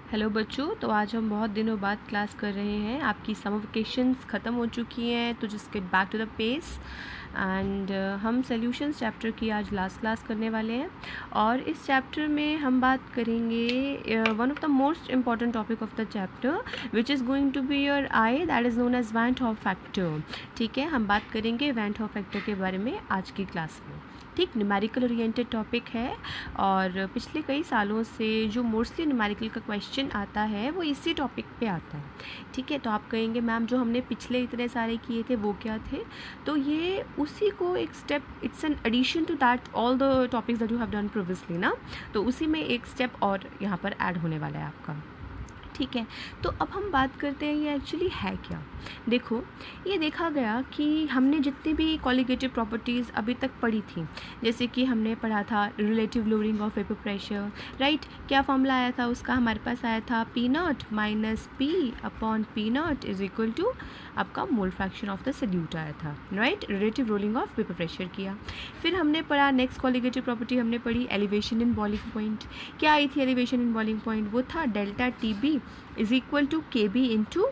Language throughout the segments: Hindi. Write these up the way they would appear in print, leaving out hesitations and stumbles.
हेलो बच्चों, तो आज हम बहुत दिनों बाद क्लास कर रहे हैं। आपकी समर वेकेशंस ख़त्म हो चुकी हैं, तो just get back to the pace and हम सॉल्यूशंस चैप्टर की आज लास्ट क्लास करने वाले हैं। और इस चैप्टर में हम बात करेंगे one of the most important topic of the chapter which is going to be your I, that is known as van Hoff factor. ठीक है, हम बात करेंगे वैन हॉफ फैक्टर के बारे में आज की क्लास में। ठीक, न्यूमेरिकल ओरिएंटेड टॉपिक है और पिछले कई सालों से जो मोस्टली न्यूमेरिकल का क्वेश्चन आता है वो इसी टॉपिक पे आता है। ठीक है, तो आप कहेंगे मैम जो हमने पिछले इतने सारे किए थे वो क्या थे, तो ये उसी को एक step, it's an addition to that all the topics that you have done previously ना, तो उसी में एक स्टेप और यहाँ पर ऐड होने वाला है आपका। ठीक है, तो अब हम बात करते हैं ये एक्चुअली है क्या। देखो, ये देखा गया कि हमने जितनी भी कॉलिगेटिव प्रॉपर्टीज़ अभी तक पढ़ी थी, जैसे कि हमने पढ़ा था relative lowering of vapour pressure, right. क्या फॉर्मूला आया था उसका, हमारे पास आया था P nought minus P upon P nought is equal to आपका mole fraction of the solute आया था, right. Relative lowering of vapour pressure किया। फिर हमने पढ़ा नेक्स्ट कॉलिगेटिव प्रॉपर्टी हमने पढ़ी एलिवेशन इन बॉइलिंग पॉइंट। क्या आई थी एलिवेशन इन बॉइलिंग पॉइंट, वो था delta T B is equal to K B into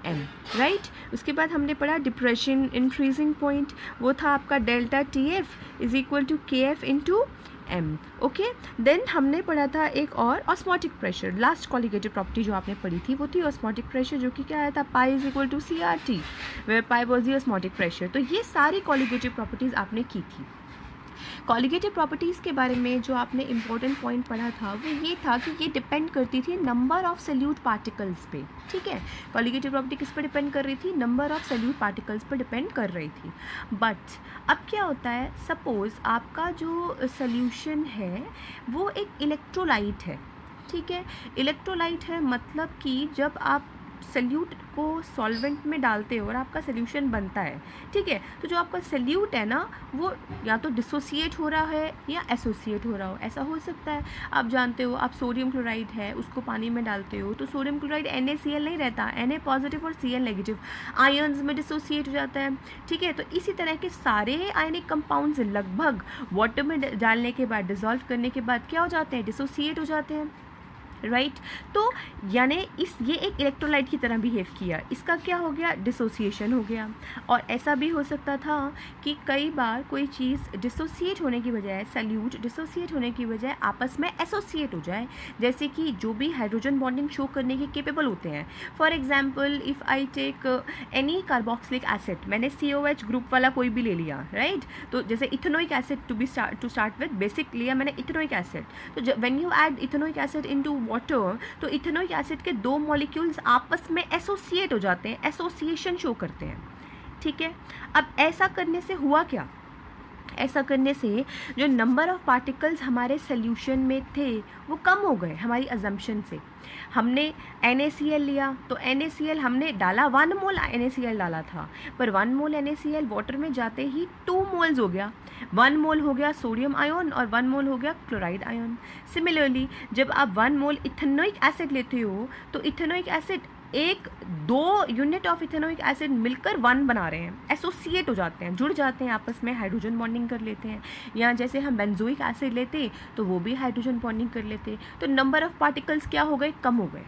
M, right. उसके बाद हमने पढ़ा डिप्रेशन इन फ्रीजिंग पॉइंट, वो था आपका delta T F is equal to K F into M. Okay, then हमने पढ़ा था एक और osmotic pressure, last colligative property जो आपने पढ़ी थी वो थी ऑस्मोटिक प्रेशर, जो कि क्या आया था pi is equal to C R T, where pi was the osmotic pressure. तो ये सारी कॉलिगेटिव प्रॉपर्टीज़ आपने की थी। कॉलिगेटिव प्रॉपर्टीज़ के बारे में जो आपने इंपॉर्टेंट पॉइंट पढ़ा था वो ये था कि ये डिपेंड करती थी नंबर ऑफ सॉल्यूट पार्टिकल्स पे। ठीक है, कॉलिगेटिव प्रॉपर्टी किस पर डिपेंड कर रही थी, नंबर ऑफ सॉल्यूट पार्टिकल्स पर डिपेंड कर रही थी। बट अब क्या होता है, सपोज़ आपका जो सॉल्यूशन है वो एक इलेक्ट्रोलाइट है। ठीक है, इलेक्ट्रोलाइट है मतलब कि जब आप सल्यूट को सॉल्वेंट में डालते हो और आपका सल्यूशन बनता है, ठीक है, तो जो आपका सल्यूट है ना वो या तो डिसोसिएट हो रहा है या एसोसिएट हो रहा हो, ऐसा हो सकता है। आप जानते हो, आप सोडियम क्लोराइड है उसको पानी में डालते हो तो सोडियम क्लोराइड NaCl नहीं रहता, Na पॉजिटिव और Cl नेगेटिव, आयन्स में डिसोसिएट हो जाता है। ठीक है, तो इसी तरह के सारे आयनिक कंपाउंड्स लगभग वाटर में डालने के बाद, डिसॉल्व करने के बाद क्या हो जाते हैं, डिसोसिएट हो जाते हैं, राइट। तो यानी ये एक इलेक्ट्रोलाइट की तरह बिहेव किया, इसका क्या हो गया, डिसोसिएशन हो गया। और ऐसा भी हो सकता था कि कई बार कोई चीज़ डिसोसिएट होने की बजाय, सल्यूट डिसोसिएट होने की बजाय आपस में एसोसिएट हो जाए, जैसे कि जो भी हाइड्रोजन बॉन्डिंग शो करने के केपेबल होते हैं। For example if I take any carboxylic acid, मैंने COH ग्रुप वाला कोई भी ले लिया, राइट। तो जैसे ethanoic acid to start with basic लिया मैंने इथेनोइक एसिड, तो when you add ethanoic acid into water तो इथेनोइक एसिड के दो मॉलिक्यूल्स आपस में एसोसिएट हो जाते हैं, एसोसिएशन शो करते हैं। ठीक है, अब ऐसा करने से हुआ क्या, ऐसा करने से जो नंबर ऑफ पार्टिकल्स हमारे सॉल्यूशन में थे वो कम हो गए हमारी अजम्पशन से। हमने NaCl लिया तो NaCl हमने डाला 1 मोल NaCl डाला था, पर 1 मोल NaCl वाटर में जाते ही 2 मोल्स हो गया, 1 मोल हो गया सोडियम आयन और 1 मोल हो गया क्लोराइड आयन। सिमिलरली जब आप 1 मोल इथेनोइक एसिड लेते हो तो इथेनोइक एसिड एक 2 यूनिट ऑफ इथेनोइक एसिड मिलकर 1 बना रहे हैं, एसोसिएट हो जाते हैं, जुड़ जाते हैं आपस में, हाइड्रोजन बॉन्डिंग कर लेते हैं। या जैसे हम बेंजोइक एसिड लेते तो वो भी हाइड्रोजन बॉन्डिंग कर लेते, तो नंबर ऑफ पार्टिकल्स क्या हो गए, कम हो गए।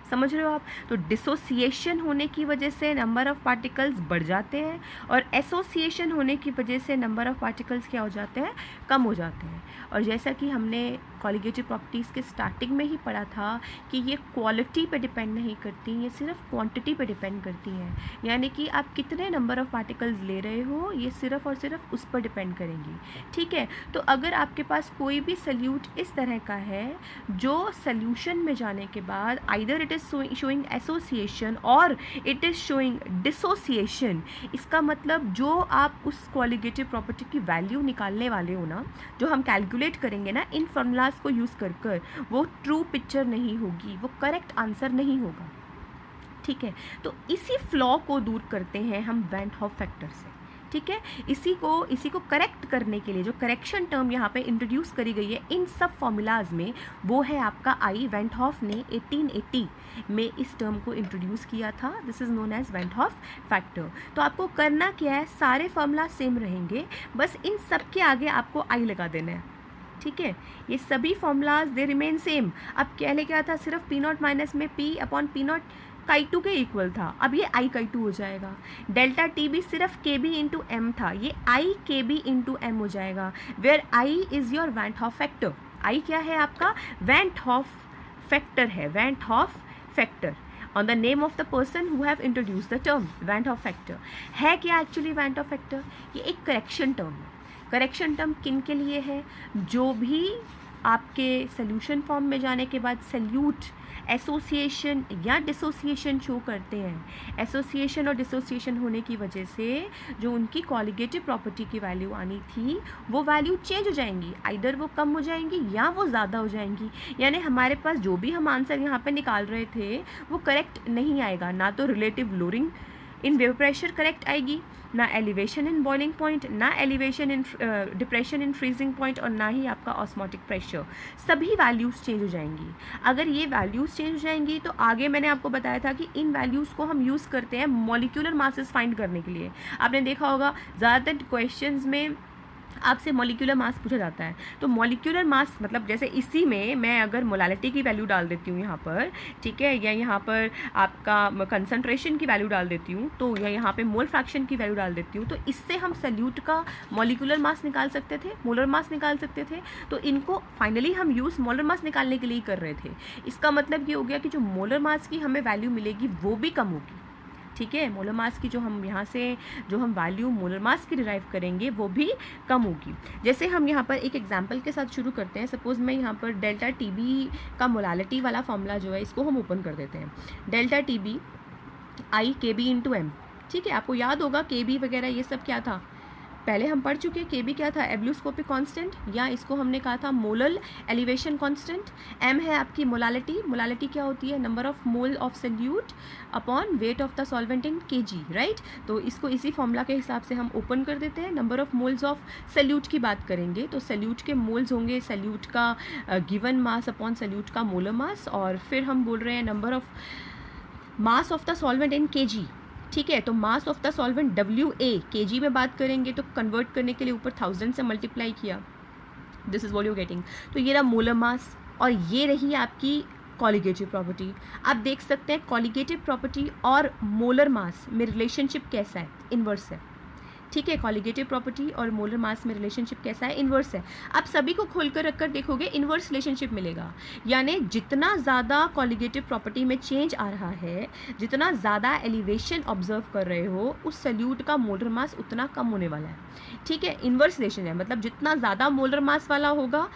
समझ रहे हो आप, तो डिसोसिएशन होने की वजह से नंबर ऑफ पार्टिकल्स बढ़ जाते हैं और एसोसिएशन होने की वजह से नंबर ऑफ पार्टिकल्स क्या हो जाते हैं, कम हो जाते हैं। और जैसा कि हमने कॉलिगेटिव प्रॉपर्टीज़ के स्टार्टिंग में ही पढ़ा था कि ये क्वालिटी पे डिपेंड नहीं करती, ये सिर्फ क्वांटिटी पे डिपेंड करती हैं, यानी कि आप कितने नंबर ऑफ पार्टिकल्स ले रहे हो ये सिर्फ और सिर्फ उस पर डिपेंड करेंगी। ठीक है, तो अगर आपके पास कोई भी सल्यूट इस तरह का है जो सल्यूशन में जाने के बाद either it is showing association और इट इज़ शोइंग डिसोसिएशन, इसका मतलब जो आप उस कॉलिगेटिव प्रॉपर्टी की वैल्यू निकालने वाले हो ना, जो हम कैलकुलेट करेंगे ना इन फॉर्मूलाज को यूज़ कर कर, वो ट्रू पिक्चर नहीं होगी, वो करेक्ट आंसर नहीं होगा। ठीक है, तो इसी फ्लॉ को दूर करते हैं हम वैन हॉफ फैक्टर से। ठीक है, इसी को करेक्ट करने के लिए जो करेक्शन टर्म यहाँ पे इंट्रोड्यूस करी गई है इन सब फॉर्मूलाज में, वो है आपका आई। वैन हॉफ ने 1880 में इस टर्म को इंट्रोड्यूस किया था, this is known as van Hoff factor. तो आपको करना क्या है, सारे फॉर्मूला सेम रहेंगे, बस इन सब के आगे आपको आई लगा देना है। ठीक है, ये सभी फॉर्मूलाज दे रिमेन सेम। अब पहले क्या था, सिर्फ पी नॉट माइनस में पी अपॉन पी नॉट काई टू के इक्वल था, अब ये आई काई टू हो जाएगा। डेल्टा टी भी सिर्फ के बी इंटू एम था, ये आई के बी इंटू एम हो जाएगा, where I is your van Hoff factor. I क्या है आपका, वैन हॉफ फैक्टर है, van Hoff factor on the name of the person who have introduce the term van Hoff factor. है क्या एक्चुअली वैन हॉफ फैक्टर, ये एक करेक्शन टर्म है। करेक्शन टर्म किन के लिए है, जो भी आपके सोल्यूशन फॉर्म में जाने के बाद सल्यूट एसोसिएशन या डिसोसिएशन शो करते हैं। एसोसिएशन और डिसोसिएशन होने की वजह से जो उनकी कॉलिगेटिव प्रॉपर्टी की वैल्यू आनी थी वो वैल्यू चेंज हो जाएंगी, आइदर वो कम हो जाएंगी या वो ज़्यादा हो जाएंगी। यानी हमारे पास जो भी हम आंसर यहाँ पे निकाल रहे थे वो करेक्ट नहीं आएगा, ना तो relative lowering in vapour pressure correct आएगी, ना एलिवेशन इन बॉइलिंग पॉइंट, ना elevation in depression in freezing point, और ना ही आपका ऑस्मोटिक प्रेशर। सभी वैल्यूज़ चेंज हो जाएंगी। अगर ये वैल्यूज़ चेंज हो जाएंगी तो आगे मैंने आपको बताया था कि इन वैल्यूज़ को हम यूज़ करते हैं मॉलिक्यूलर मासेस फाइंड करने के लिए। आपने देखा होगा ज़्यादातर क्वेश्चंस में आपसे मॉलिक्यूलर मास पूछा जाता है, तो मॉलिक्यूलर मास मतलब जैसे इसी में मैं अगर मोलालिटी की वैल्यू डाल देती हूँ यहाँ पर, ठीक है, या यहाँ पर आपका कंसंट्रेशन की वैल्यू डाल देती हूँ, तो या यहाँ पे मोल फ्रैक्शन की वैल्यू डाल देती हूँ, तो इससे हम सल्यूट का मॉलिक्यूलर मास निकाल सकते थे, मोलर मास निकाल सकते थे। तो इनको फाइनली हम यूज़ मोलर मास निकालने के लिए ही कर रहे थे। इसका मतलब ये हो गया कि जो मोलर मास की हमें वैल्यू मिलेगी वो भी कम होगी, ठीक है। मोलर मास की जो हम यहाँ से जो हम वैल्यू मोलर मास की डिराइव करेंगे वो भी कम होगी। जैसे हम यहाँ पर एक एग्जांपल के साथ शुरू करते हैं। सपोज़ मैं यहाँ पर डेल्टा टी बी का मोलालिटी वाला फॉर्मूला जो है इसको हम ओपन कर देते हैं। डेल्टा टी बी आई के बी इंटू एम, ठीक है। आपको याद होगा के बी वगैरह ये सब क्या था, पहले हम पढ़ चुके हैं। के बी क्या था, एब्ल्यूस्कोपिक कांस्टेंट, या इसको हमने कहा था मोलल एलिवेशन कांस्टेंट। एम है आपकी मोलालिटी। मोलालिटी क्या होती है, number of mole of solute upon weight of the solvent in KG, right. तो इसको इसी फॉर्मूला के हिसाब से हम ओपन कर देते हैं। Number of moles of solute की बात करेंगे तो सल्यूट के मोल्स होंगे सल्यूट का गिवन मास अपॉन सल्यूट का मोलर मास, और फिर हम बोल रहे हैं number of mass of the solvent in KG, ठीक है। तो mass of the solvent WA KG में बात करेंगे तो कन्वर्ट करने के लिए ऊपर 1000 से मल्टीप्लाई किया, this is what you getting. तो ये रहा मोलर मास और ये रही आपकी कॉलिगेटिव प्रॉपर्टी। आप देख सकते हैं कॉलिगेटिव प्रॉपर्टी और मोलर मास में रिलेशनशिप कैसा है, इन्वर्स है, ठीक है। कॉलिगेटिव प्रॉपर्टी और मोलर मास में रिलेशनशिप कैसा है, इन्वर्स है। आप सभी को खोलकर रखकर देखोगे इन्वर्स रिलेशनशिप मिलेगा, यानी जितना ज़्यादा कॉलिगेटिव प्रॉपर्टी में चेंज आ रहा है, जितना ज़्यादा एलिवेशन ऑब्जर्व कर रहे हो, उस सल्यूट का मोलर मास उतना कम होने वाला है, ठीक है। इन्वर्स रिलेशन है, मतलब जितना ज़्यादा मोलर मास वाला होगा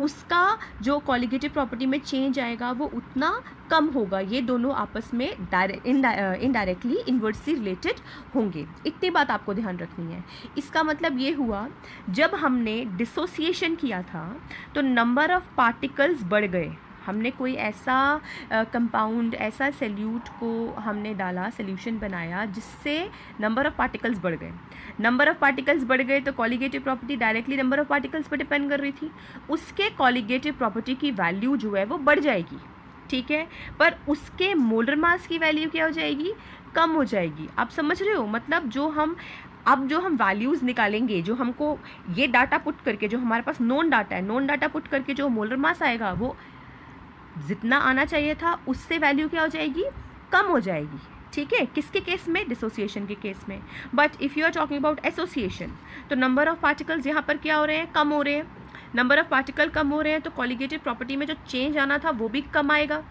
उसका जो कॉलिगेटिव प्रॉपर्टी में चेंज आएगा वो उतना कम होगा। ये दोनों आपस में इनडायरेक्टली इन्वर्सली रिलेटेड होंगे, इतनी बात आपको ध्यान रखनी है। इसका मतलब ये हुआ जब हमने डिसोसिएशन किया था तो नंबर ऑफ पार्टिकल्स बढ़ गए। हमने कोई ऐसा कंपाउंड, ऐसा सल्यूट को हमने डाला, सॉल्यूशन बनाया जिससे नंबर ऑफ पार्टिकल्स बढ़ गए। नंबर ऑफ पार्टिकल्स बढ़ गए तो colligative property directly number of particles पर डिपेंड कर रही थी, उसके कॉलिगेटिव प्रॉपर्टी की वैल्यू जो है वो बढ़ जाएगी, ठीक है। पर उसके मोलर मास की वैल्यू क्या हो जाएगी, कम हो जाएगी। आप समझ रहे हो, मतलब जो हम वैल्यूज़ निकालेंगे, जो हमको ये डाटा पुट करके, जो हमारे पास नोन डाटा है, नोन डाटा पुट करके जो मोलर मास आएगा वो जितना आना चाहिए था उससे वैल्यू क्या हो जाएगी, कम हो जाएगी, ठीक है। किसके केस में, डिसोसिएशन के केस में। But if you are talking about association तो नंबर ऑफ पार्टिकल्स यहाँ पर क्या हो रहे हैं, कम हो रहे हैं। नंबर ऑफ पार्टिकल कम हो रहे हैं तो कॉलिगेटिव प्रॉपर्टी में जो चेंज आना था वो भी कम आएगा,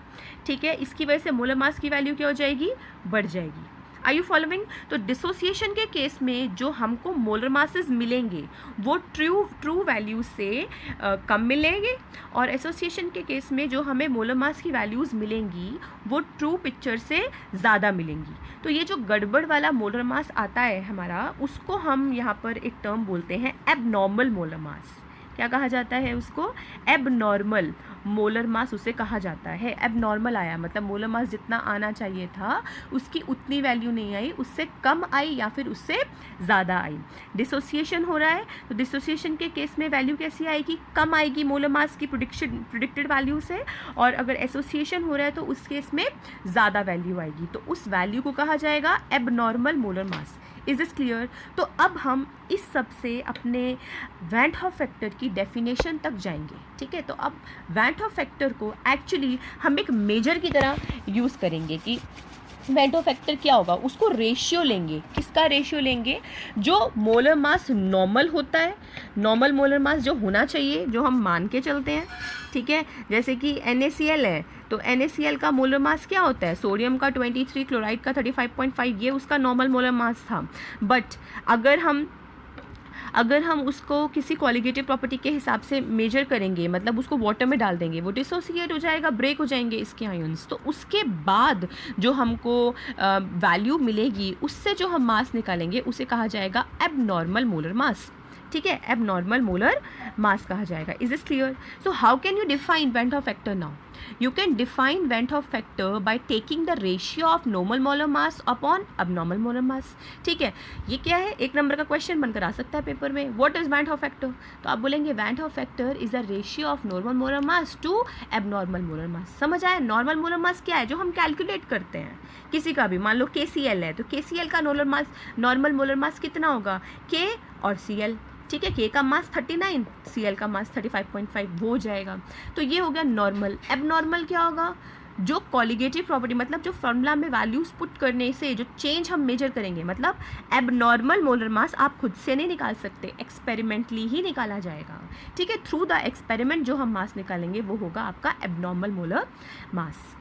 ठीक है। इसकी वजह से मोलर मास की वैल्यू क्या हो जाएगी, बढ़ जाएगी। Are you following. तो डिसोसिएशन के केस में जो हमको मोलर मासेस मिलेंगे वो ट्रू वैल्यूज से कम मिलेंगे, और एसोसिएशन के केस में जो हमें मोलर मास की वैल्यूज़ मिलेंगी वो ट्रू पिक्चर से ज़्यादा मिलेंगी। तो ये जो गड़बड़ वाला मोलर मास आता है हमारा, उसको हम यहाँ पर एक टर्म बोलते हैं एबनॉर्मल मोलर मास। क्या कहा जाता है उसको, एबनॉर्मल मोलर मास उसे कहा जाता है। एबनॉर्मल आया मतलब मोलर मास जितना आना चाहिए था उसकी उतनी वैल्यू नहीं आई, उससे कम आई या फिर उससे ज़्यादा आई। डिसोसिएशन हो रहा है तो डिसोसिएशन के केस में वैल्यू कैसी आएगी, कम आएगी मोलर मास की प्रिडिक्टेड वैल्यू से, और अगर एसोसिएशन हो रहा है तो उस केस में ज़्यादा वैल्यू आएगी, तो उस वैल्यू को कहा जाएगा abnormal molar mass. Is this clear? तो अब हम इस सब से अपने वैन हॉफ फैक्टर की डेफिनेशन तक जाएंगे। ठीक है, तो अब वैन हॉफ फैक्टर को एक्चुअली हम एक मेजर की तरह यूज़ करेंगे कि वैन हॉफ फैक्टर क्या होगा, उसको रेशियो लेंगे। किसका रेशियो लेंगे? जो मोलर मास नॉर्मल होता है, नॉर्मल मोलर मास जो होना चाहिए, जो हम मान के चलते हैं। ठीक है, जैसे कि NaCl है तो NaCl का मोलर मास क्या होता है, सोडियम का 23, क्लोराइड का 35.5, ये उसका नॉर्मल मोलर मास था। बट अगर हम उसको किसी क्वालिटेटिव प्रॉपर्टी के हिसाब से मेजर करेंगे, मतलब उसको वाटर में डाल देंगे, वो डिसोसिएट हो जाएगा, ब्रेक हो जाएंगे इसके आयंस, तो उसके बाद जो हमको वैल्यू मिलेगी उससे जो हम मास निकालेंगे उसे कहा जाएगा एबनॉर्मल मोलर मास। ठीक है, एबनॉर्मल मोलर मास कहा जाएगा। Is this clear? So how can you define van Hoff factor now? You can define Van 't Hoff factor by taking the ratio of normal molar mass upon abnormal molar mass। ठीक है, ये क्या है, एक नंबर का क्वेश्चन बनकर आ सकता है पेपर में। What is Van 't Hoff factor? तो आप बोलेंगे Van 't Hoff factor is the ratio of normal molar mass to abnormal molar mass। समझ आया? नॉर्मल मोलर मास क्या है, जो हम कैलकुलेट करते हैं किसी का भी। मान लो KCl है तो KCl का नॉर्मल मोलर मास कितना होगा, K और Cl। ठीक है, K का मास 39, Cl का मास 35.5 वो हो जाएगा। तो ये हो गया नॉर्मल। एबनॉर्मल क्या होगा, जो कॉलिगेटिव प्रॉपर्टी, मतलब जो फॉर्मूला में वैल्यूज पुट करने से जो चेंज हम मेजर करेंगे, मतलब एबनॉर्मल मोलर मास आप खुद से नहीं निकाल सकते, एक्सपेरिमेंटली ही निकाला जाएगा। ठीक है, थ्रू द एक्सपेरिमेंट जो हम मास निकालेंगे वो होगा आपका एबनॉर्मल मोलर मास।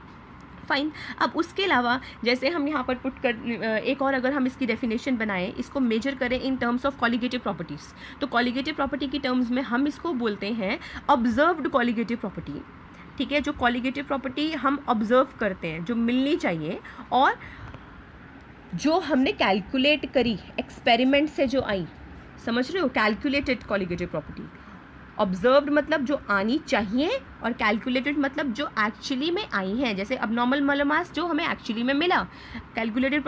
फाइन। अब उसके अलावा जैसे हम यहाँ पर पुट कर एक और अगर हम इसकी डेफिनेशन बनाएं, इसको मेजर करें in terms of colligative properties, तो कॉलिगेटिव प्रॉपर्टी की टर्म्स में हम इसको बोलते हैं ऑब्जर्व्ड कॉलिगेटिव प्रॉपर्टी। ठीक है, जो कॉलिगेटिव प्रॉपर्टी हम ऑब्जर्व करते हैं, जो मिलनी चाहिए और जो हमने कैलकुलेट करी एक्सपेरिमेंट से जो आई, समझ रहे हो, कैलकुलेटेड कॉलिगेटिव प्रॉपर्टी। ऑब्जर्व्ड मतलब जो आनी चाहिए और कैलकुलेटेड मतलब जो एक्चुअली में आई हैं, जैसे अबनॉर्मल मोलर मास जो हमें एक्चुअली में मिला, कैलकुलेटेड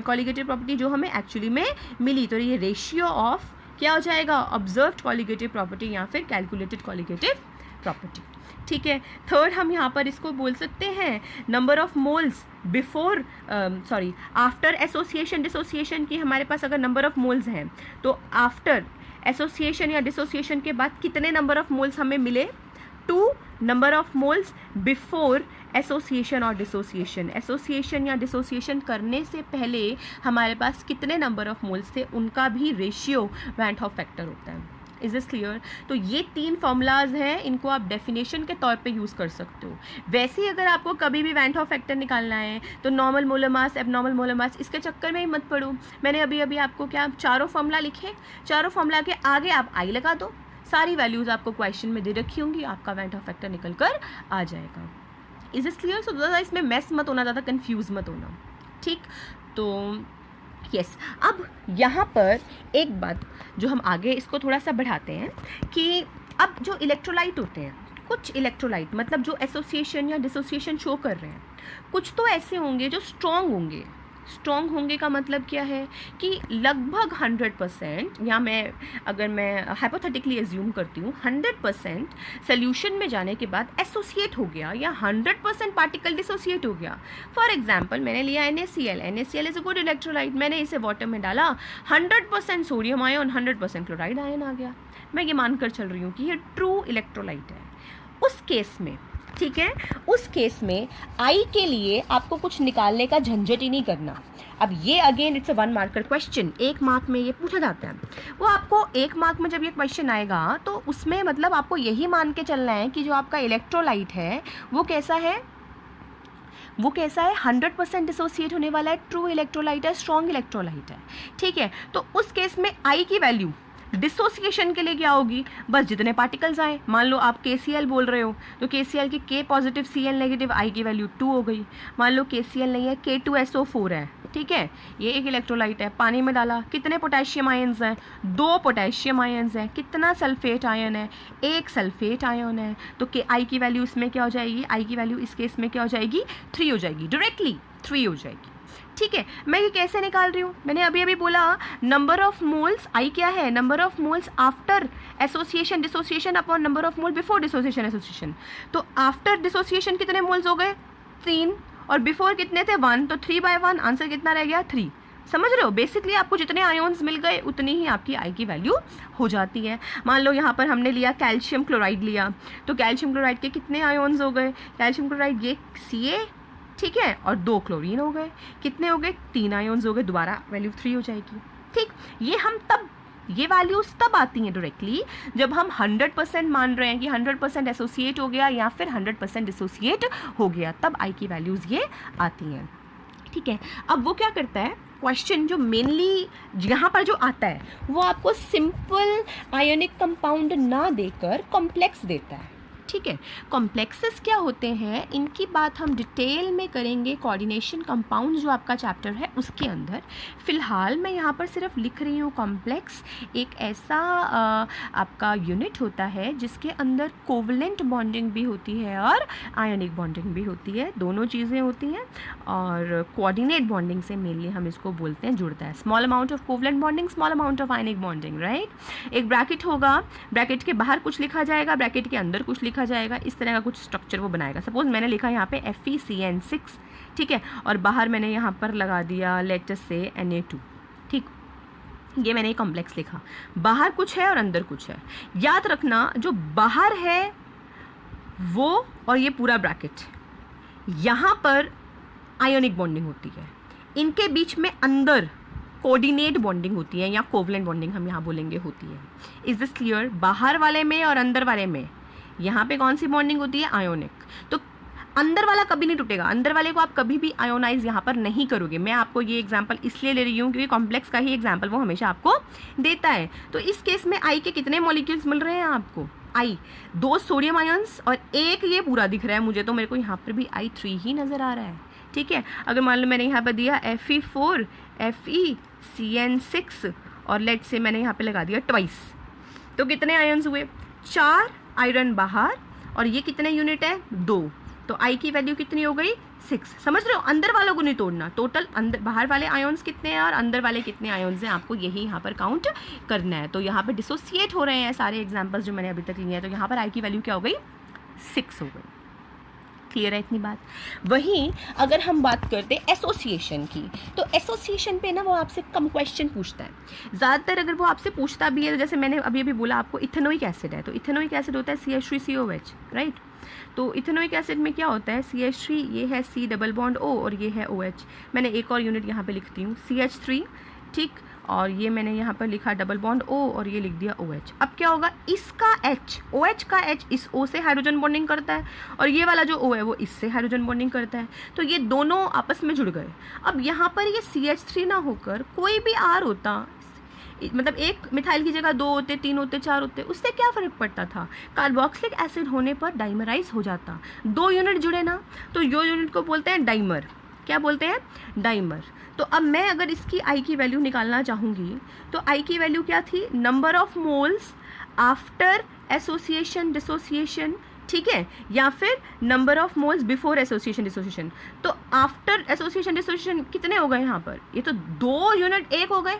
कॉलिगेटिव प्रॉपर्टी जो हमें एक्चुअली में मिली। तो ये रेशियो ऑफ क्या हो जाएगा, ऑब्जर्व्ड कॉलिगेटिव प्रॉपर्टी या फिर कैलकुलेटेड कॉलिगेटिव प्रॉपर्टी। ठीक है, थर्ड हम यहाँ पर इसको बोल सकते हैं number of moles before after association dissociation की। हमारे पास अगर नंबर ऑफ मोल्स हैं तो आफ्टर एसोसिएशन या डिसोसिएशन के बाद कितने नंबर ऑफ मोल्स हमें मिले, 2 number of moles before association और डिसोसिएशन। एसोसिएशन या डिसोसिएशन करने से पहले हमारे पास कितने नंबर ऑफ मोल्स थे, उनका भी ratio van 't Hoff factor होता है। Is this clear? तो ये 3 फॉर्मूलाज हैं, इनको आप डेफिनेशन के तौर पे यूज़ कर सकते हो। वैसे ही अगर आपको कभी भी वैन 't हॉफ फैक्टर निकालना है तो normal molar mass, abnormal molar mass, इसके चक्कर में ही मत पड़ो। मैंने अभी आपको क्या चारों फॉर्मूला लिखे, चारों फॉर्मूला के आगे आप आई लगा दो, सारी वैल्यूज़ आपको क्वेश्चन में दे रखी होंगी, आपका वैन 't हॉफ फैक्टर निकल कर आ जाएगा। Is this clear? सो ज़्यादा इसमें मैस मत होना, ज़्यादा कन्फ्यूज़ मत होना। ठीक, तो यस, अब यहाँ पर एक बात जो हम आगे इसको थोड़ा सा बढ़ाते हैं कि अब जो इलेक्ट्रोलाइट होते हैं, कुछ इलेक्ट्रोलाइट मतलब जो एसोसिएशन या डिसोसिएशन शो कर रहे हैं, कुछ तो ऐसे होंगे जो स्ट्रॉन्ग होंगे। स्ट्रॉन्ग होंगे का मतलब क्या है कि लगभग 100%, या अगर मैं हाइपोथेटिकली एज्यूम करती हूँ 100% सोल्यूशन में जाने के बाद एसोसिएट हो गया या 100% पार्टिकल डिसोसिएट हो गया। फॉर एग्जांपल मैंने लिया NaCl, NaCl is a good electrolyte, मैंने इसे वाटर में डाला, 100% सोडियम आयन, 100% क्लोराइड आयन आ गया। मैं ये मानकर चल रही हूँ कि ये ट्रू इलेक्ट्रोलाइट है। उस केस में, ठीक है, उस केस में आई के लिए आपको कुछ निकालने का झंझट ही नहीं करना। अब ये again it's a 1 marker question, 1 mark में ये पूछा जाता है। वो आपको 1 मार्क में जब ये क्वेश्चन आएगा तो उसमें मतलब आपको यही मान के चलना है कि जो आपका इलेक्ट्रोलाइट है वो कैसा है, 100% डिसोसिएट होने वाला है, ट्रू इलेक्ट्रोलाइट है, स्ट्रॉन्ग इलेक्ट्रोलाइट है। ठीक है, तो उस केस में आई की वैल्यू डिसोसिएशन के लिए क्या होगी, बस जितने पार्टिकल्स आए। मान लो आप KCl बोल रहे हो तो KCl की K पॉजिटिव Cl नेगेटिव, आई की वैल्यू 2 हो गई। मान लो KCl नहीं है, K2SO4 है, ठीक है, ये एक इलेक्ट्रोलाइट है, पानी में डाला, कितने पोटेशियम आयन्स हैं, 2 पोटेशियम आयन्स हैं, कितना सल्फेट आयन है, 1 सल्फेट आयन है, तो के आई की वैल्यू इसमें क्या हो जाएगी, आई की वैल्यू इस केस में क्या हो जाएगी, 3 हो जाएगी, डायरेक्टली 3 हो जाएगी। ठीक है, मैं ये कैसे निकाल रही हूँ, मैंने अभी अभी बोला नंबर ऑफ मोल्स, आई क्या है, number of moles after association dissociation upon number of mole before dissociation association. तो आफ्टर डिसोसिएशन कितने मोल्स हो गए, 3, और बिफोर कितने थे, 1, तो 3/1, आंसर कितना रह गया, 3। समझ रहे हो, बेसिकली आपको जितने आयोन्स मिल गए उतनी ही आपकी आई की वैल्यू हो जाती है। मान लो यहाँ पर हमने लिया कैल्शियम क्लोराइड लिया, तो कैल्शियम क्लोराइड के कितने आयोन्स हो गए, कैल्शियम क्लोराइड ये Ca, ठीक है, और 2 क्लोरीन हो गए, कितने हो गए, 3 आयोन्स हो गए, दोबारा वैल्यू 3 हो जाएगी। ठीक, ये हम तब, ये वैल्यूज तब आती हैं डायरेक्टली जब हम 100% मान रहे हैं कि 100% एसोसिएट हो गया या फिर 100% डिसोसिएट हो गया, तब आई की वैल्यूज़ ये आती हैं। ठीक है, अब वो क्या करता है, क्वेश्चन जो मेनली यहाँ पर जो आता है वो आपको सिंपल आयोनिक कंपाउंड ना देकर कॉम्प्लेक्स देता है। ठीक है, कॉम्प्लेक्सेस क्या होते हैं इनकी बात हम डिटेल में करेंगे कोऑर्डिनेशन कंपाउंड जो आपका चैप्टर है उसके अंदर। फ़िलहाल मैं यहाँ पर सिर्फ लिख रही हूँ कॉम्प्लेक्स एक ऐसा आपका यूनिट होता है जिसके अंदर कोवलेंट बॉन्डिंग भी होती है और आयोनिक बॉन्डिंग भी होती है, दोनों चीज़ें होती हैं, और कोऑर्डिनेट बॉन्डिंग से मेनली हम इसको बोलते हैं जुड़ता है। Small amount of covalent bonding, small amount of ionic bonding, right. एक ब्रैकेट होगा, ब्रैकेट के बाहर कुछ लिखा जाएगा, ब्रैकेट के अंदर कुछ लिखा जाएगा, इस तरह का कुछ स्ट्रक्चर वो बनाएगा। सपोज मैंने लिखा यहाँ पे FeCN6, ठीक है, और बाहर मैंने यहाँ पर लगा दिया लेट्स से Na2, ठीक, ये मैंने कॉम्प्लेक्स लिखा, बाहर कुछ है और अंदर कुछ है। याद रखना जो बाहर है वो और ये पूरा ब्रैकेट, यहाँ पर आयोनिक बॉन्डिंग होती है, इनके बीच में अंदर कोऑर्डिनेट बॉन्डिंग होती है या कोवलेंट बॉन्डिंग हम यहाँ बोलेंगे होती है। Is this clear? बाहर वाले में और अंदर वाले में यहाँ पे कौन सी बॉन्डिंग होती है, आयोनिक। तो अंदर वाला कभी नहीं टूटेगा, अंदर वाले को आप कभी भी आयोनाइज यहाँ पर नहीं करोगे। मैं आपको ये एग्जांपल इसलिए ले रही हूँ क्योंकि कॉम्प्लेक्स का ही एग्जांपल वो हमेशा आपको देता है। तो इस केस में आई के कितने मॉलिक्यूल्स मिल रहे हैं आपको, आई 2 सोडियम आयंस और 1 ये पूरा दिख रहा है मुझे, तो मेरे को यहाँ पर भी I3 ही नज़र आ रहा है। ठीक है, अगर मान लो मैंने यहाँ पर दिया Fe4 FeCN6 और लेट से मैंने यहाँ पे लगा दिया ट्वाइस, तो कितने आयंस हुए, 4 आयरन बाहर और ये कितने यूनिट है, 2, तो आई की वैल्यू कितनी हो गई, 6। समझ रहे हो, अंदर वालों को नहीं तोड़ना, टोटल अंदर बाहर वाले आयंस कितने हैं और अंदर वाले कितने आयंस हैं आपको यही यहाँ पर काउंट करना है। तो यहाँ पर डिसोसिएट हो रहे हैं सारे एग्जाम्पल्स जो मैंने अभी तक लिए हैं, तो यहाँ पर आई की वैल्यू क्या हो गई, 6 हो गई। क्लियर है इतनी बात। वहीं अगर हम बात करते हैं एसोसिएशन की, तो एसोसिएशन पे ना वो आपसे कम क्वेश्चन पूछता है ज़्यादातर। अगर वो आपसे पूछता भी है तो जैसे मैंने अभी अभी बोला आपको इथेनोइक एसिड है, तो इथेनोइक एसिड होता है CH3COH, राइट। तो इथेनोइक एसिड में क्या होता है, CH3 ये है C डबल बॉन्ड O और ये है OH। मैंने एक और यूनिट यहाँ पे लिखती हूँ CH3, ठीक, और ये मैंने यहाँ पर लिखा डबल बॉन्ड O और ये लिख दिया OH। अब क्या होगा, इसका H, OH का H इस O से हाइड्रोजन बॉन्डिंग करता है और ये वाला जो O है वो इससे हाइड्रोजन बॉन्डिंग करता है, तो ये दोनों आपस में जुड़ गए। अब यहाँ पर ये CH3 ना होकर कोई भी R होता, मतलब एक मिथाइल की जगह 2 होते, 3 होते, 4 होते, उससे क्या फ़र्क पड़ता था, कार्बोक्सिलिक एसिड होने पर डाइमराइज हो जाता। 2 यूनिट जुड़े ना, तो यो यूनिट को बोलते हैं डाइमर। क्या बोलते हैं, डाइमर। तो अब मैं अगर इसकी आई की वैल्यू निकालना चाहूँगी तो आई की वैल्यू क्या थी, number of moles after association dissociation, ठीक है, या फिर number of moles before association dissociation. तो आफ्टर एसोसिएशन डिसोसिएशन कितने हो गए यहाँ पर, ये तो 2 यूनिट 1 हो गए,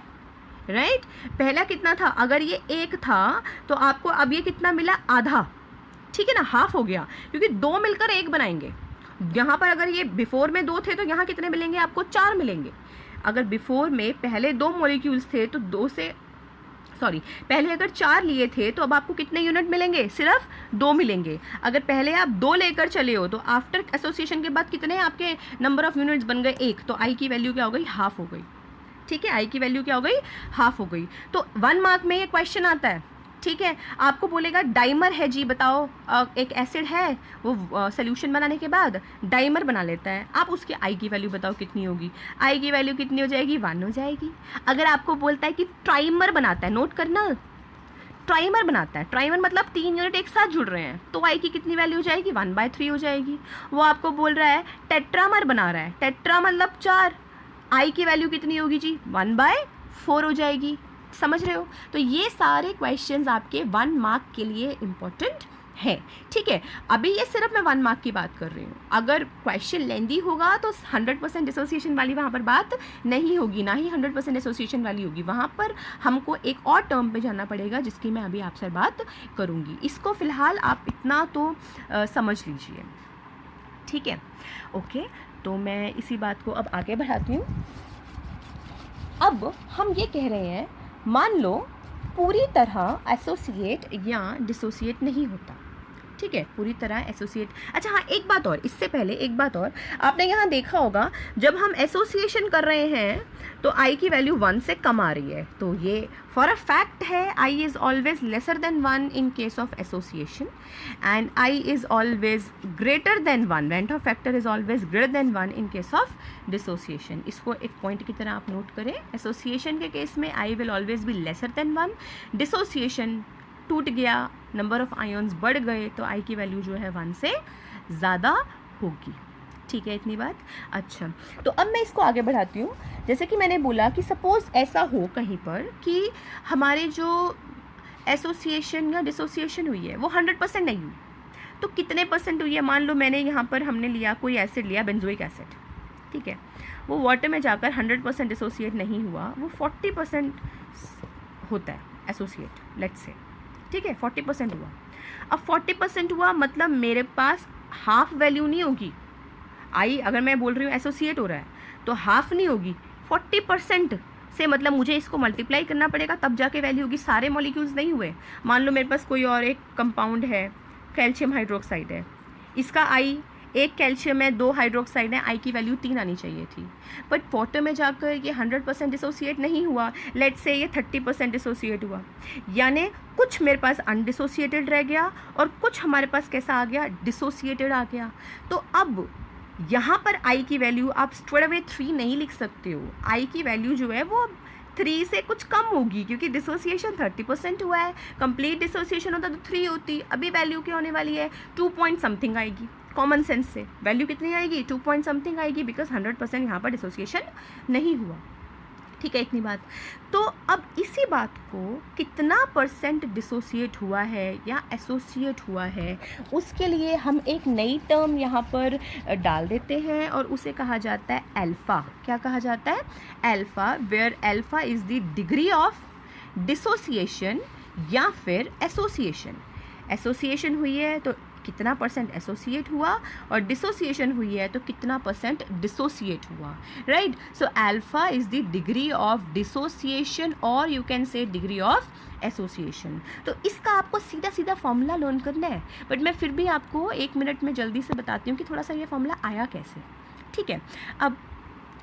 राइट। पहला कितना था, अगर ये 1 था तो आपको अब ये कितना मिला, आधा, ठीक है ना, हाफ हो गया, क्योंकि 2 मिलकर 1 बनाएंगे। यहाँ पर अगर ये बिफोर में 2 थे तो यहाँ कितने मिलेंगे आपको, 4 मिलेंगे। अगर बिफोर में पहले 2 मॉलिक्यूल्स थे तो पहले अगर 4 लिए थे तो अब आपको कितने यूनिट मिलेंगे, सिर्फ 2 मिलेंगे। अगर पहले आप 2 लेकर चले हो तो आफ्टर एसोसिएशन के बाद कितने आपके नंबर ऑफ यूनिट्स बन गए, 1, तो आई की वैल्यू क्या हो गई, हाफ हो गई। ठीक है, आई की वैल्यू क्या हो गई, हाफ हो गई। तो 1 मार्क में ये क्वेश्चन आता है, ठीक है, आपको बोलेगा डाइमर है जी, बताओ एक एसिड है वो सोल्यूशन बनाने के बाद डाइमर बना लेता है, आप उसके आई की वैल्यू बताओ कितनी होगी, आई की वैल्यू कितनी हो जाएगी, 1 हो जाएगी। अगर आपको बोलता है कि ट्राइमर बनाता है, नोट करना, ट्राइमर बनाता है, ट्राइमर मतलब 3 यूनिट एक साथ जुड़ रहे हैं, तो आई की कितनी वैल्यू हो जाएगी, 1/3 हो जाएगी। वो आपको बोल रहा है टेट्रामर बना रहा है, टेट्रा मतलब 4, आई की वैल्यू कितनी होगी जी, 1/4 हो जाएगी। समझ रहे हो? तो ये सारे क्वेश्चंस आपके 1 मार्क के लिए इम्पोर्टेंट है। ठीक है, अभी ये सिर्फ मैं 1 मार्क की बात कर रही हूँ। अगर क्वेश्चन लेंदी होगा तो 100% डिसोसिएशन वाली वहाँ पर बात नहीं होगी, ना ही 100% एसोसिएशन वाली होगी। वहाँ पर हमको एक और टर्म पे जाना पड़ेगा जिसकी मैं अभी आपसे बात करूँगी। इसको फ़िलहाल आप इतना तो समझ लीजिए। ठीक है, ओके। तो मैं इसी बात को अब आगे बढ़ाती हूँ। अब हम ये कह रहे हैं, मान लो पूरी तरह एसोसिएट या डिसोसिएट नहीं होता। ठीक है, पूरी तरह एसोसिएट। अच्छा हाँ, एक बात और, इससे पहले एक बात और, आपने यहाँ देखा होगा जब हम एसोसिएशन कर रहे हैं तो आई की वैल्यू 1 से कम आ रही है। तो ये फॉर अ फैक्ट है, I is always lesser than 1 in case of association and I is always greater than 1, rent of factor is always greater than 1 in case of dissociation. इसको एक पॉइंट की तरह आप नोट करें। एसोसिएशन के केस में I will always be lesser than 1, dissociation टूट गया, नंबर ऑफ आयोन्स बढ़ गए तो आई की वैल्यू जो है 1 से ज़्यादा होगी। ठीक है, इतनी बात। अच्छा, तो अब मैं इसको आगे बढ़ाती हूँ। जैसे कि मैंने बोला कि सपोज़ ऐसा हो कहीं पर कि हमारे जो एसोसिएशन या डिसोसिएशन हुई है वो 100% नहीं हुई, तो कितने परसेंट हुई है? मान लो मैंने यहाँ पर हमने लिया कोई एसिड लिया, बेंजोइक एसिड। ठीक है, वो वाटर में जाकर 100% डिसोसिएट नहीं हुआ, वो 40% होता है एसोसिएट, लेट्स से। ठीक है, 40% हुआ। अब 40% हुआ मतलब मेरे पास हाफ वैल्यू नहीं होगी। आई अगर मैं बोल रही हूँ एसोसिएट हो रहा है तो हाफ नहीं होगी, 40% से मतलब मुझे इसको मल्टीप्लाई करना पड़ेगा तब जाके वैल्यू होगी। सारे मॉलिक्यूल्स नहीं हुए। मान लो मेरे पास कोई और एक कंपाउंड है, कैल्शियम हाइड्रोक्साइड है, इसका आई, एक कैल्शियम है, 2 हाइड्रोक्साइड है, आई की वैल्यू 3 आनी चाहिए थी, बट वाटर में जाकर ये 100% डिसोसिएट नहीं हुआ, लेट्स से ये 30% डिसोसिएट हुआ, यानी कुछ मेरे पास अनडिसोसिएटेड रह गया और कुछ हमारे पास कैसा आ गया, डिसोसिएटेड आ गया। तो अब यहाँ पर आई की वैल्यू आप स्ट्रेट अवे 3 नहीं लिख सकते हो। आई की वैल्यू जो है वो 3 से कुछ कम होगी क्योंकि डिसोसिएशन 30% हुआ है। कंप्लीट डिसोसिएशन होता तो 3 होती। अभी वैल्यू क्या होने वाली है, 2 पॉइंट समथिंग आएगी। कॉमन सेंस से वैल्यू कितनी आएगी, 2 पॉइंट समथिंग आएगी, बिकॉज 100% यहाँ पर डिसोसिएशन नहीं हुआ। ठीक है, इतनी बात। तो अब इसी बात को कितना परसेंट डिसोसिएट हुआ है या एसोसिएट हुआ है, उसके लिए हम एक नई टर्म यहाँ पर डाल देते हैं और उसे कहा जाता है अल्फ़ा। क्या कहा जाता है? Alpha, where alpha is the degree of dissociation या फिर एसोसिएशन। एसोसिएशन हुई है तो कितना परसेंट एसोसिएट हुआ और डिसोसिएशन हुई है तो कितना परसेंट डिसोसिएट हुआ, right. So alpha is the degree of dissociation और you can say degree of association. तो इसका आपको सीधा सीधा फॉर्मूला लर्न करना है, बट मैं फिर भी आपको 1 मिनट में जल्दी से बताती हूँ कि थोड़ा सा ये फॉर्मूला आया कैसे। ठीक है, अब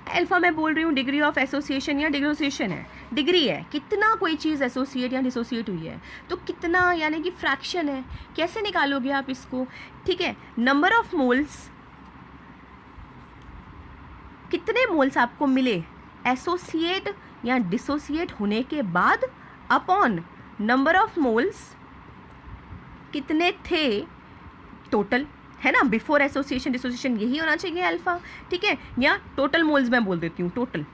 अल्फा मैं बोल रही हूँ डिग्री ऑफ एसोसिएशन या डिसोसिएशन है, डिग्री है कितना कोई चीज़ एसोसिएट या डिसोसिएट हुई है, तो कितना यानी कि फ्रैक्शन है। कैसे निकालोगे आप इसको? ठीक है, नंबर ऑफ मोल्स, कितने मोल्स आपको मिले एसोसिएट या डिसोसिएट होने के बाद, अपॉन नंबर ऑफ मोल्स कितने थे टोटल, है ना, बिफोर एसोसिएशन डिसोसिएशन, यही होना चाहिए अल्फा। ठीक है, या टोटल मोल्स मैं बोल देती हूँ, टोटल।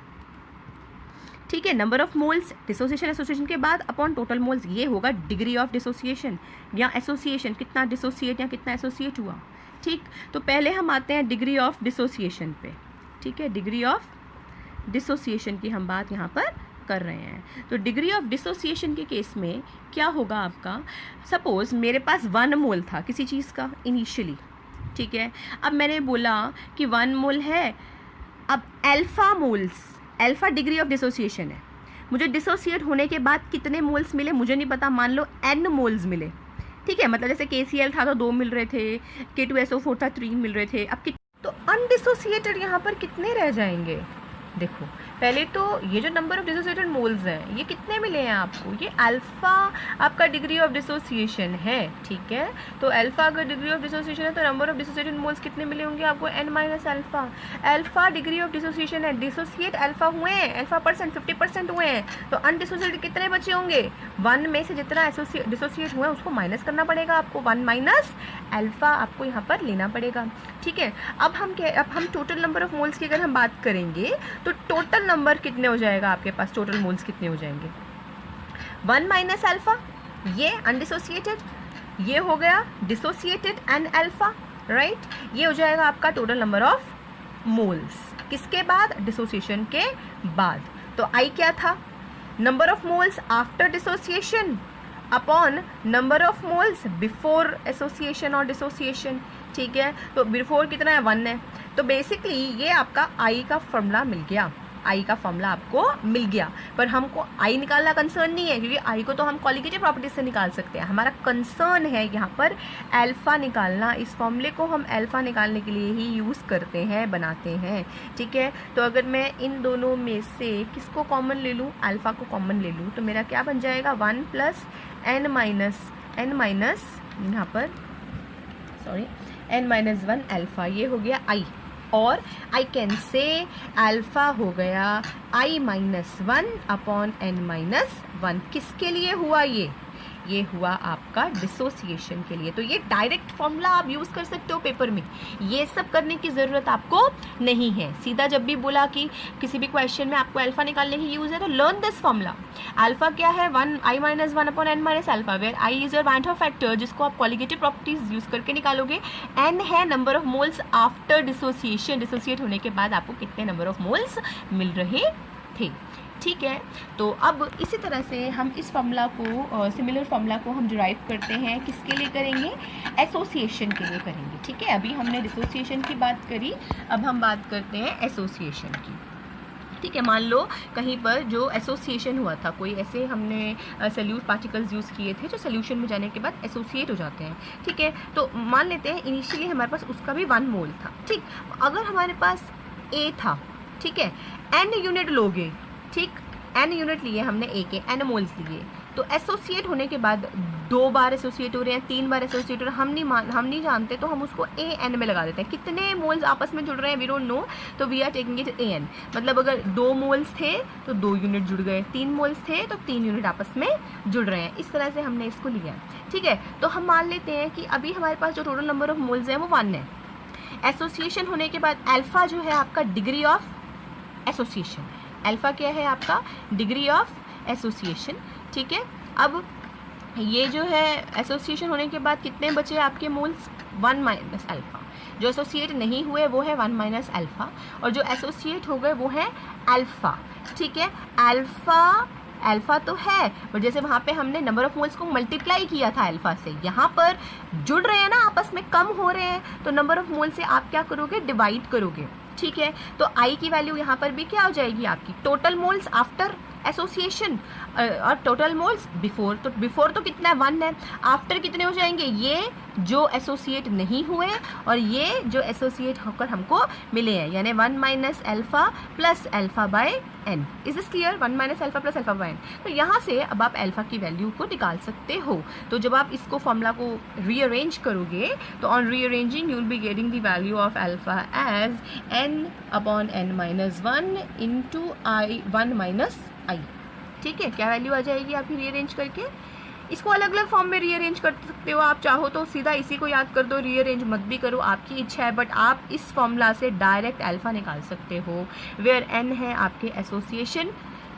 ठीक है, number of moles dissociation association के बाद अपॉन टोटल मोल्स, ये होगा डिग्री ऑफ डिसोसिएशन या एसोसिएशन, कितना डिसोसिएट या कितना एसोसिएट हुआ। ठीक, तो पहले हम आते हैं डिग्री ऑफ डिसोसिएशन पे। ठीक है, डिग्री ऑफ डिसोसिएशन की हम बात यहाँ पर कर रहे हैं। तो डिग्री ऑफ डिसोसिएशन के केस में क्या होगा आपका, सपोज मेरे पास 1 मोल था किसी चीज़ का इनिशियली। ठीक है, अब मैंने बोला कि 1 मोल है, अब alpha moles, alpha degree of dissociation है, मुझे डिसोसिएट होने के बाद कितने मोल्स मिले मुझे नहीं पता, मान लो n मोल्स मिले। ठीक है, मतलब जैसे KCl था तो 2 मिल रहे थे, K2SO4 था 3 मिल रहे थे। अब तो अनडिसोसिएटेड यहाँ पर कितने रह जाएंगे? देखो, पहले तो ये जो नंबर ऑफ डिसोसिएटेड मोल्स हैं ये कितने मिले हैं आपको, ये अल्फा आपका डिग्री ऑफ डिसोसिएशन है। ठीक है, तो अल्फा अगर डिग्री ऑफ डिसोसिएशन है तो नंबर ऑफ डिसोसिएटेड मोल्स कितने मिले होंगे आपको, n minus alpha. Alpha degree of dissociation है, डिसोसिएट अल्फा हुए हैं, अल्फा परसेंट 50% हुए हैं, तो अनडिसोसिएटेड कितने बचे होंगे, 1 में से जितना डिसोसिएट हुआ है उसको माइनस करना पड़ेगा आपको, 1 माइनस अल्फा आपको यहाँ पर लेना पड़ेगा। ठीक है, अब हम टोटल नंबर ऑफ मोल्स की अगर हम बात करेंगे तो टोटल नंबर कितने हो जाएगा आपके पास, टोटल मोल्स कितने हो जाएंगे, 1 माइनस अल्फा, ये अनडिसोसिएटेड, ये हो गया डिसोसिएटेड एंड अल्फा, राइट। ये हो जाएगा आपका टोटल नंबर ऑफ मोल्स, किसके बाद, डिसोसिएशन के बाद। तो आई क्या था, number of moles after dissociation upon number of moles before association और डिसोसिएशन, ठीक है। तो बिफोर कितना है, 1 है। तो बेसिकली ये आपका आई का फॉर्मूला मिल गया, आई का फॉर्मूला आपको मिल गया। पर हमको आई निकालना कंसर्न नहीं है, क्योंकि आई को तो हम क्वालिटेटिव प्रॉपर्टीज से निकाल सकते हैं। हमारा कंसर्न है यहाँ पर अल्फ़ा निकालना। इस फॉर्मूले को हम अल्फ़ा निकालने के लिए ही यूज़ करते हैं, बनाते हैं, ठीक है। तो अगर मैं इन दोनों में से किसको कॉमन ले लूँ, अल्फ़ा को कॉमन ले लूँ, तो मेरा क्या बन जाएगा, 1 प्लस n माइनस यहाँ पर n-1 अल्फ़ा, ये हो गया आई। और आई कैन से अल्फ़ा हो गया i-1 अपॉन n-1, किसके लिए हुआ ये हुआ आपका डिसोसिएशन के लिए। तो ये डायरेक्ट फॉर्मूला आप यूज़ कर सकते हो पेपर में, ये सब करने की ज़रूरत आपको नहीं है। सीधा जब भी बोला कि किसी भी क्वेश्चन में आपको अल्फ़ा निकालने की यूज़ है, तो लर्न दिस फॉर्मूला। अल्फ़ा क्या है, i-1 upon n alpha, where I is your van Hoff factor, जिसको आप क्वालिटेटिव प्रॉपर्टीज यूज़ करके निकालोगे। n है number of moles after dissociation, dissociate होने के बाद आपको कितने नंबर ऑफ मोल्स मिल रहे थे, ठीक है। तो अब इसी तरह से हम इस फॉर्मूला को, सिमिलर फॉर्मूला को हम डिराइव करते हैं, किसके लिए करेंगे, एसोसिएशन के लिए करेंगे, ठीक है। अभी हमने डिसोसिएशन की बात करी, अब हम बात करते हैं एसोसिएशन की, ठीक है। मान लो कहीं पर जो एसोसिएशन हुआ था, कोई ऐसे हमने सल्यूट पार्टिकल्स यूज़ किए थे जो सोल्यूशन में जाने के बाद एसोसिएट हो जाते हैं, ठीक है। तो मान लेते हैं इनिशियली हमारे पास उसका भी 1 मोल था, ठीक। अगर हमारे पास A था, ठीक है, n यूनिट लोगे, ठीक, n यूनिट लिए हमने A के, n मोल्स लिए, तो एसोसिएट होने के बाद 2 बार एसोसिएट हो रहे हैं, 3 बार एसोसिएट हो रहे हैं, हम नहीं जानते, तो हम उसको AN में लगा देते हैं। कितने मोल्स आपस में जुड़ रहे हैं वी डोंट नो, तो we are taking it AN। मतलब अगर 2 मोल्स थे तो 2 यूनिट जुड़ गए, 3 मोल्स थे तो 3 यूनिट आपस में जुड़ रहे हैं। इस तरह से हमने इसको लिया, ठीक है। तो हम मान लेते हैं कि अभी हमारे पास जो टोटल नंबर ऑफ मोल्स हैं वो 1 है। एसोसिएशन होने के बाद अल्फ़ा जो है आपका डिग्री ऑफ एसोसिएशन, अल्फ़ा क्या है आपका, डिग्री ऑफ एसोसिएशन, ठीक है। अब ये जो है एसोसिएशन होने के बाद कितने बचे आपके मोल्स, 1 माइनस अल्फ़ा। जो एसोसिएट नहीं हुए वो है 1 माइनस अल्फ़ा, और जो एसोसिएट हो गए वो है अल्फ़ा, ठीक है। अल्फ़ा तो है, बट जैसे वहाँ पे हमने नंबर ऑफ मोल्स को मल्टीप्लाई किया था अल्फ़ा से, यहाँ पर जुड़ रहे हैं ना, आपस में कम हो रहे हैं, तो नंबर ऑफ मोल से आप क्या करोगे, डिवाइड करोगे, ठीक है। तो आई की वैल्यू यहाँ पर भी क्या हो जाएगी आपकी, टोटल मोल्स आफ्टर एसोसिएशन और टोटल मोल्स बिफोर। तो बिफोर तो कितना है, 1 है, आफ्टर कितने हो जाएंगे, ये जो एसोसिएट नहीं हुए और ये जो एसोसिएट होकर हमको मिले हैं, यानी 1 minus alpha plus alpha bye n। Is this clear, 1 minus alpha plus alpha bye n। तो यहाँ से अब आप अल्फ़ा की वैल्यू को निकाल सकते हो। तो जब आप इसको फॉर्मूला को रीअरेंज करोगे, तो on rearranging you will be getting the value of alpha as n upon n-1 into I 1 minus I, ठीक है। क्या वैल्यू आ जाएगी आपकी रीअरेंज करके, इसको अलग अलग फॉर्म में रीअरेंज कर सकते हो आप, चाहो तो सीधा इसी को याद कर दो, रीअरेंज मत भी करो, आपकी इच्छा है। बट आप इस फॉर्मूला से डायरेक्ट अल्फ़ा निकाल सकते हो, वेयर n है आपके एसोसिएशन,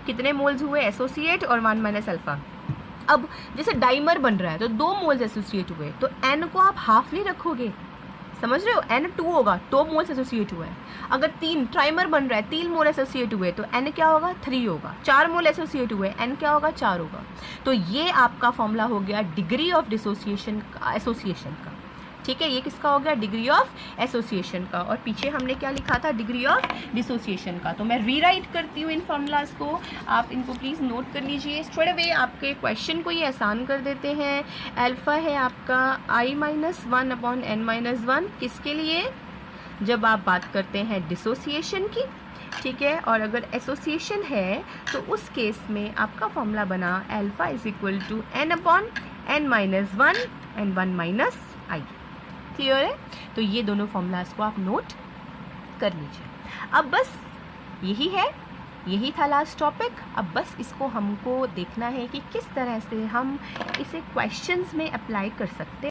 कितने मोल्स हुए एसोसिएट, और 1 माइनस अल्फ़ा। अब जैसे डाइमर बन रहा है तो 2 मोल्स एसोसिएट हुए, तो n को आप हाफ नहीं रखोगे, समझ रहे हो, n 2 होगा, 2 मोल्स एसोसिएट हुए हैं। अगर 3 ट्राइमर बन रहा है, 3 मोल एसोसिएट हुए, तो n क्या होगा, 3 होगा। 4 मोल एसोसिएट हुए, n क्या होगा, 4 होगा। तो ये आपका फॉर्मूला हो गया डिग्री ऑफ डिसोसिएशन एसोसिएशन का, ठीक है। ये किसका हो गया, डिग्री ऑफ एसोसिएशन का, और पीछे हमने क्या लिखा था, डिग्री ऑफ डिसोसिएशन का। तो मैं रीराइट करती हूँ इन फॉर्मूलाज को, आप इनको प्लीज़ नोट कर लीजिए। स्ट्रेट अवे आपके क्वेश्चन को ये आसान कर देते हैं। अल्फ़ा है आपका i-1 अपॉन n-1, किसके लिए, जब आप बात करते हैं डिसोसिएशन की, ठीक है। और अगर एसोसिएशन है तो उस केस में आपका फॉर्मूला बना alpha is equal to n upon n-1 and 1 minus I. Clear है, तो ये दोनों फॉर्मूलाज को आप नोट कर लीजिए। अब बस यही था लास्ट टॉपिक। अब बस इसको हमको देखना है कि किस तरह से हम इसे क्वेश्चंस में अप्लाई कर सकते हैं।